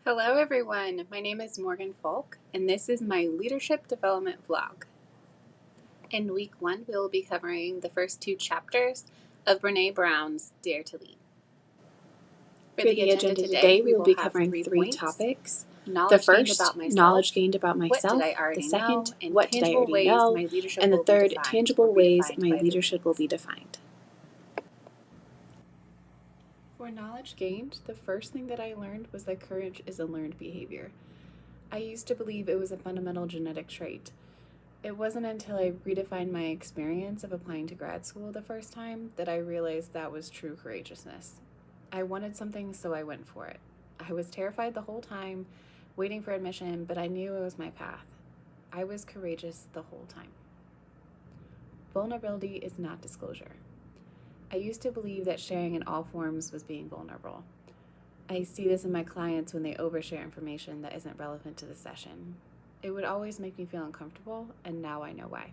Hello, everyone. My name is Morgan Folk, and this is my leadership development vlog. In week 1, we will be covering the first 2 chapters of Brene Brown's Dare to Lead. For the agenda today, we will be covering 3 topics. The first, knowledge gained about myself. The second, what did I already know? And the third, tangible ways my leadership will be defined. For knowledge gained, the first thing that I learned was that courage is a learned behavior. I used to believe it was a fundamental genetic trait. It wasn't until I redefined my experience of applying to grad school the first time that I realized that was true courageousness. I wanted something, so I went for it. I was terrified the whole time, waiting for admission, but I knew it was my path. I was courageous the whole time. Vulnerability is not disclosure. I used to believe that sharing in all forms was being vulnerable. I see this in my clients when they overshare information that isn't relevant to the session. It would always make me feel uncomfortable, and now I know why.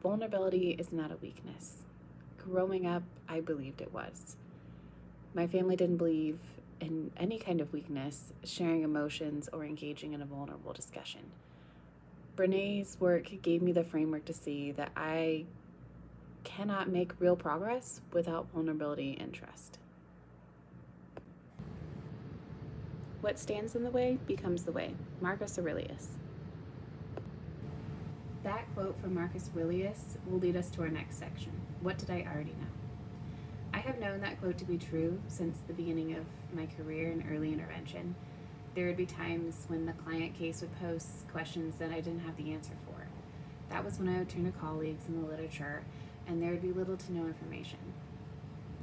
Vulnerability is not a weakness. Growing up, I believed it was. My family didn't believe in any kind of weakness, sharing emotions, or engaging in a vulnerable discussion. Brene's work gave me the framework to see that I cannot make real progress without vulnerability and trust. What stands in the way becomes the way. Marcus Aurelius. That quote from Marcus Aurelius will lead us to our next section. What did I already know? I have known that quote to be true since the beginning of my career in early intervention. There would be times when the client case would pose questions that I didn't have the answer for. That was when I would turn to colleagues in the literature, and there would be little to no information.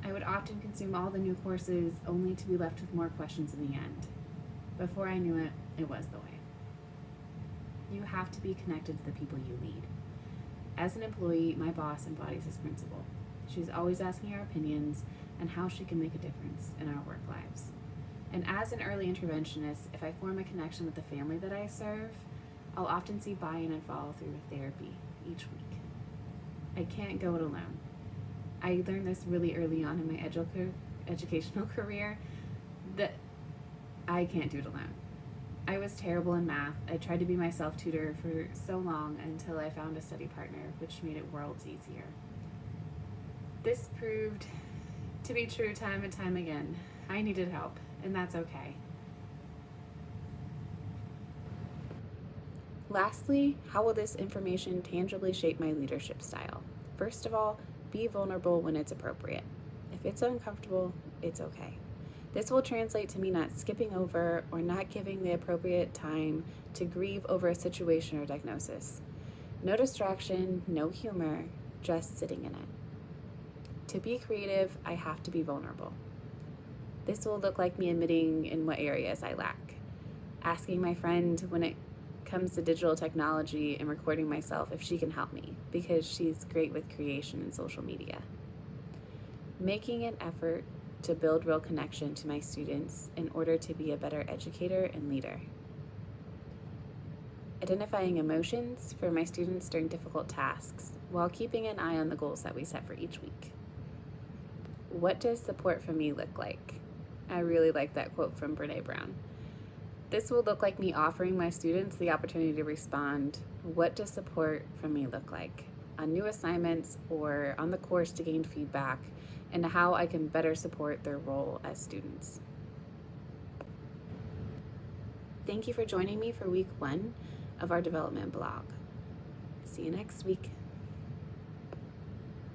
I would often consume all the new courses only to be left with more questions in the end. Before I knew it, it was the way. You have to be connected to the people you lead. As an employee, my boss embodies this principle. She's always asking our opinions and how she can make a difference in our work lives. And as an early interventionist, if I form a connection with the family that I serve, I'll often see buy-in and follow through with therapy each week. I can't go it alone. I learned this really early on in my educational career that I can't do it alone. I was terrible in math. I tried to be my self-tutor for so long until I found a study partner, which made it worlds easier. This proved to be true time and time again. I needed help, and that's okay. Lastly, how will this information tangibly shape my leadership style? First of all, be vulnerable when it's appropriate. If it's uncomfortable, it's okay. This will translate to me not skipping over or not giving the appropriate time to grieve over a situation or diagnosis. No distraction, no humor, just sitting in it. To be creative, I have to be vulnerable. This will look like me admitting in what areas I lack. Asking my friend when it comes to digital technology and recording myself if she can help me, because she's great with creation and social media. Making an effort to build real connection to my students in order to be a better educator and leader. Identifying emotions for my students during difficult tasks while keeping an eye on the goals that we set for each week. What does support from me look like? I really like that quote from Brene Brown. This will look like me offering my students the opportunity to respond. What does support from me look like? On new assignments or on the course to gain feedback, and how I can better support their role as students. Thank you for joining me for week 1 of our development blog. See you next week.